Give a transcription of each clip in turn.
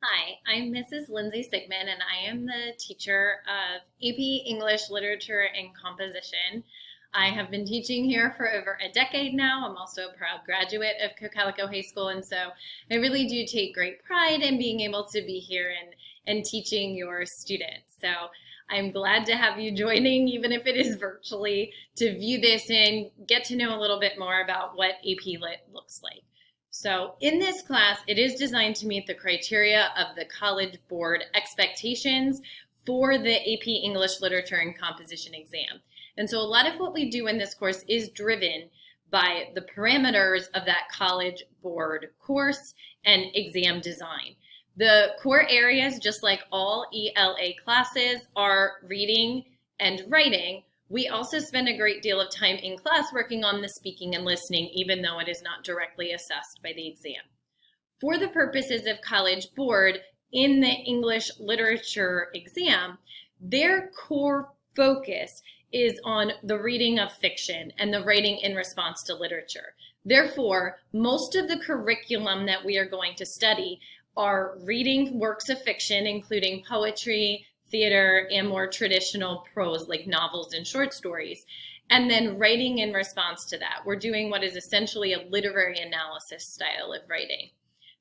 Hi, I'm Mrs. Lindsay Sigman, and I am the teacher of AP English, Literature, and Composition. I have been teaching here for over a decade now. I'm also a proud graduate of Cocalico High School, and so I really do take great pride in being able to be here and teaching your students. So I'm glad to have you joining, even if it is virtually, to view this and get to know a little bit more about what AP Lit looks like. So in this class, it is designed to meet the criteria of the College Board expectations for the AP English Literature and Composition exam. And so a lot of what we do in this course is driven by the parameters of that College Board course and exam design. The core areas, just like all ELA classes, are reading and writing. We also spend a great deal of time in class working on the speaking and listening, even though it is not directly assessed by the exam. For the purposes of College Board, in the English literature exam, their core focus is on the reading of fiction and the writing in response to literature. Therefore, most of the curriculum that we are going to study are reading works of fiction, including poetry, theater, and more traditional prose like novels and short stories, and then writing in response to that. We're doing what is essentially a literary analysis style of writing.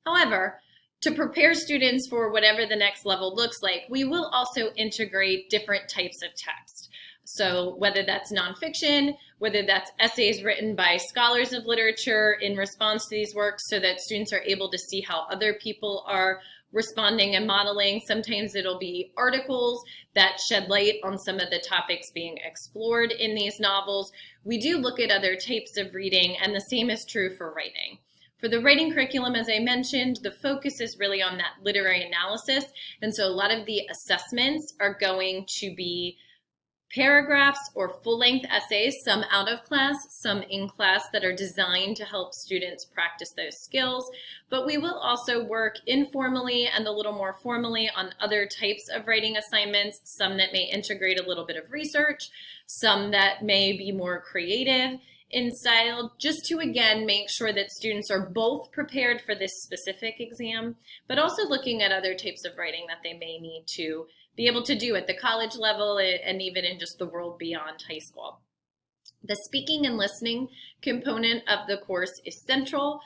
However, to prepare students for whatever the next level looks like, we will also integrate different types of text. So whether that's nonfiction, whether that's essays written by scholars of literature in response to these works so that students are able to see how other people are responding and modeling. Sometimes it'll be articles that shed light on some of the topics being explored in these novels. We do look at other types of reading, and the same is true for writing. For the writing curriculum, as I mentioned, the focus is really on that literary analysis, and so a lot of the assessments are going to be paragraphs or full-length essays, some out of class, some in class, that are designed to help students practice those skills. But we will also work informally and a little more formally on other types of writing assignments, some that may integrate a little bit of research, some that may be more creative in style, just to again make sure that students are both prepared for this specific exam, but also looking at other types of writing that they may need to be able to do at the college level and even in just the world beyond high school. The speaking and listening component of the course is central.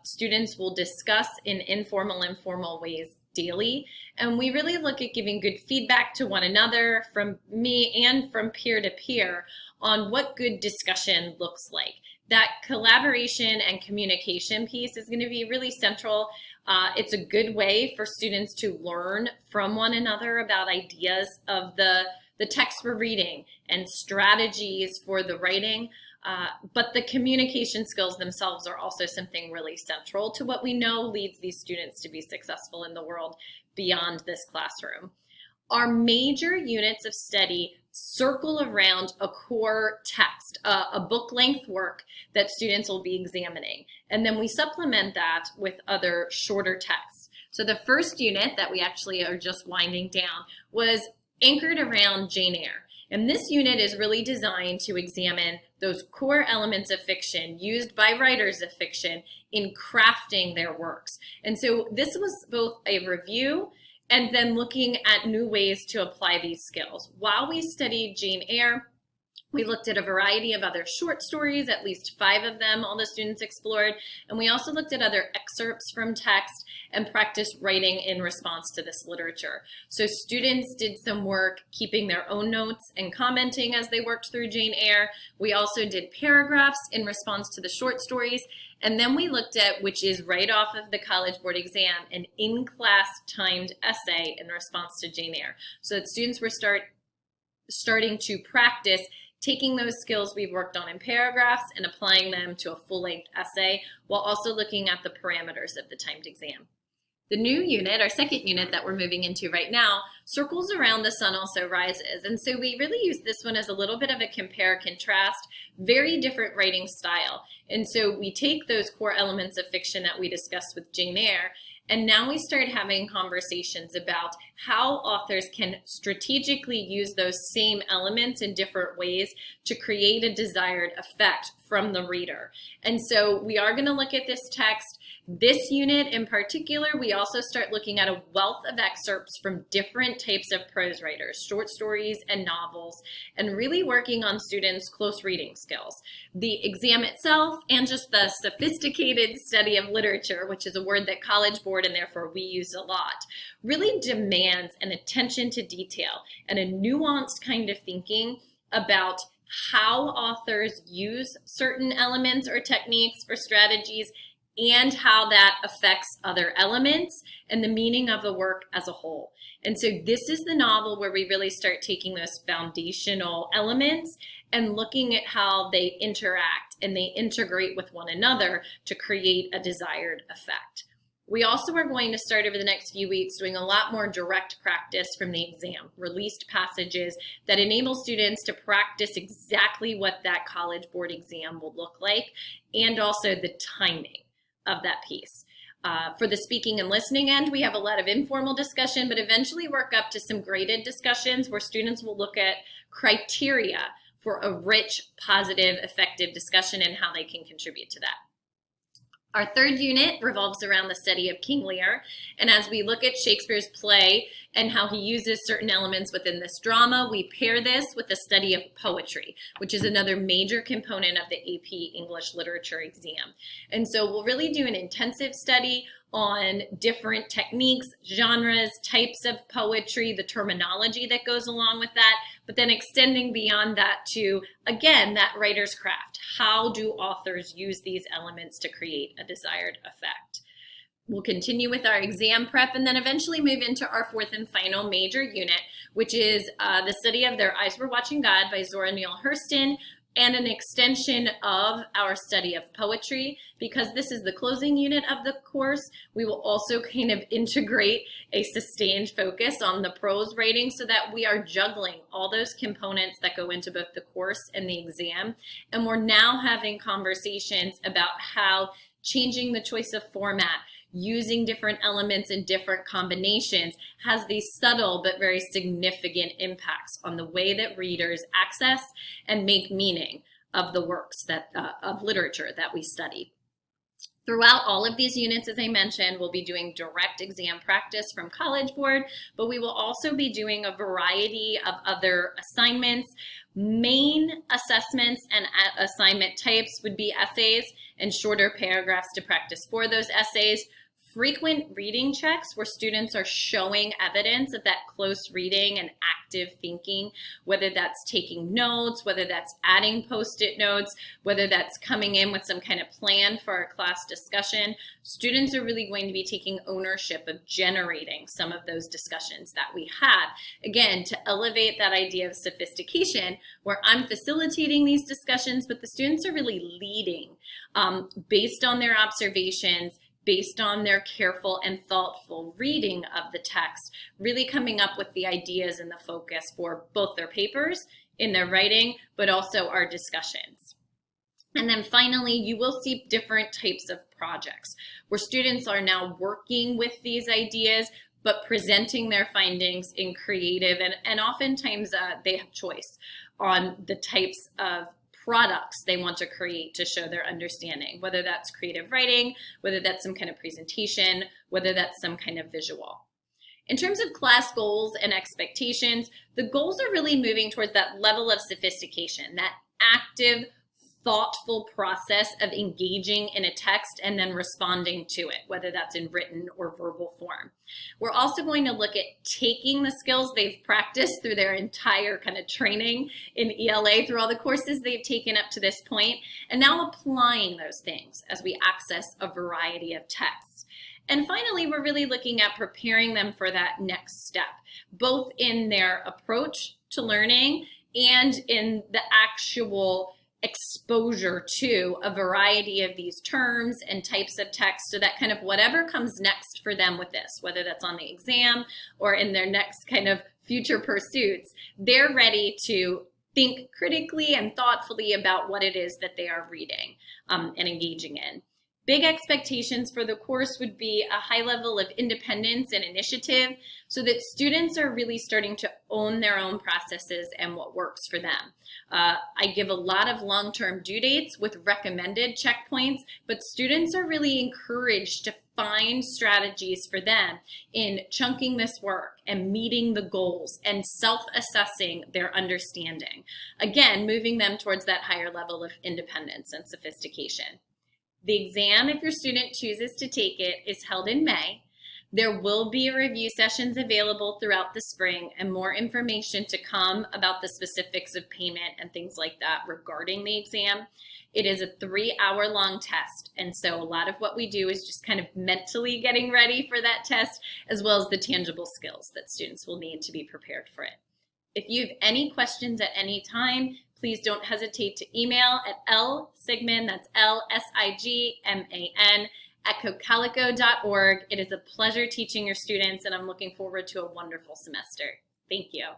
Students will discuss in informal and formal ways daily, and we really look at giving good feedback to one another, from me and from peer to peer, on what good discussion looks like. That collaboration and communication piece is going to be really central. It's a good way for students to learn from one another about ideas of the text we're reading and strategies for the writing. But the communication skills themselves are also something really central to what we know leads these students to be successful in the world beyond this classroom. Our major units of study circle around a core text, a book-length work that students will be examining. And then we supplement that with other shorter texts. So the first unit that we actually are just winding down was anchored around Jane Eyre. And this unit is really designed to examine those core elements of fiction used by writers of fiction in crafting their works. And so this was both a review and then looking at new ways to apply these skills. While we studied Jane Eyre, we looked at a variety of other short stories, at least 5 of them all the students explored, and we also looked at other excerpts from text and practiced writing in response to this literature. So students did some work keeping their own notes and commenting as they worked through Jane Eyre. We also did paragraphs in response to the short stories, and then we looked at, which is right off of the College Board exam, an in-class timed essay in response to Jane Eyre, so that students were starting to practice taking those skills we've worked on in paragraphs and applying them to a full-length essay, while also looking at the parameters of the timed exam. The new unit, our second unit that we're moving into right now, circles around The Sun Also Rises. And so we really use this one as a little bit of a compare-contrast, very different writing style. And so we take those core elements of fiction that we discussed with Jane Eyre, And now we start having conversations about how authors can strategically use those same elements in different ways to create a desired effect from the reader. And so we are going to look at this text. This unit in particular, we also start looking at a wealth of excerpts from different types of prose writers, short stories and novels, and really working on students' close reading skills. The exam itself and just the sophisticated study of literature, which is a word that College Board and therefore we use a lot, really demands an attention to detail and a nuanced kind of thinking about how authors use certain elements or techniques or strategies and how that affects other elements and the meaning of the work as a whole. And so this is the novel where we really start taking those foundational elements and looking at how they interact and they integrate with one another to create a desired effect. We also are going to start over the next few weeks doing a lot more direct practice from the exam, released passages that enable students to practice exactly what that College Board exam will look like, and also the timing of that piece. For the speaking and listening end, we have a lot of informal discussion, but eventually work up to some graded discussions where students will look at criteria for a rich, positive, effective discussion and how they can contribute to that. Our third unit revolves around the study of King Lear, and as we look at Shakespeare's play and how he uses certain elements within this drama, we pair this with the study of poetry, which is another major component of the AP English Literature exam. And so we'll really do an intensive study on different techniques, genres, types of poetry, the terminology that goes along with that, but then extending beyond that to, again, that writer's craft. How do authors use these elements to create a desired effect? We'll continue with our exam prep and then eventually move into our fourth and final major unit, which is the study of Their Eyes Were Watching God by Zora Neale Hurston, and an extension of our study of poetry. Because this is the closing unit of the course, we will also kind of integrate a sustained focus on the prose writing so that we are juggling all those components that go into both the course and the exam. And we're now having conversations about how changing the choice of format, using different elements in different combinations has these subtle but very significant impacts on the way that readers access and make meaning of the works that of literature that we study. Throughout all of these units, as I mentioned, we'll be doing direct exam practice from College Board, but we will also be doing a variety of other assignments. Main assessments and assignment types would be essays and shorter paragraphs to practice for those essays. Frequent reading checks where students are showing evidence of that close reading and active thinking, whether that's taking notes, whether that's adding post-it notes, whether that's coming in with some kind of plan for our class discussion. Students are really going to be taking ownership of generating some of those discussions that we had. Again, to elevate that idea of sophistication where I'm facilitating these discussions, but the students are really leading based on their observations, based on their careful and thoughtful reading of the text, really coming up with the ideas and the focus for both their papers in their writing, but also our discussions. And then finally, you will see different types of projects where students are now working with these ideas, but presenting their findings in creative, and oftentimes they have choice on the types of products they want to create to show their understanding, whether that's creative writing, whether that's some kind of presentation, whether that's some kind of visual. In terms of class goals and expectations, the goals are really moving towards that level of sophistication, that active, thoughtful process of engaging in a text and then responding to it, whether that's in written or verbal form. We're also going to look at taking the skills they've practiced through their entire kind of training in ELA, through all the courses they've taken up to this point, and now applying those things as we access a variety of texts. And finally, we're really looking at preparing them for that next step, both in their approach to learning and in the actual exposure to a variety of these terms and types of text, so that kind of whatever comes next for them with this, whether that's on the exam or in their next kind of future pursuits, they're ready to think critically and thoughtfully about what it is that they are reading and engaging in. Big expectations for the course would be a high level of independence and initiative so that students are really starting to own their own processes and what works for them. I give a lot of long-term due dates with recommended checkpoints, but students are really encouraged to find strategies for them in chunking this work and meeting the goals and self-assessing their understanding. Again, moving them towards that higher level of independence and sophistication. The exam, if your student chooses to take it, is held in May. There will be review sessions available throughout the spring and more information to come about the specifics of payment and things like that regarding the exam. It is a 3-hour-long test, and so a lot of what we do is just kind of mentally getting ready for that test, as well as the tangible skills that students will need to be prepared for it. If you have any questions at any time, please don't hesitate to email at lsigman, that's L-S-I-G-M-A-N, at cocalico.org. It is a pleasure teaching your students, and I'm looking forward to a wonderful semester. Thank you.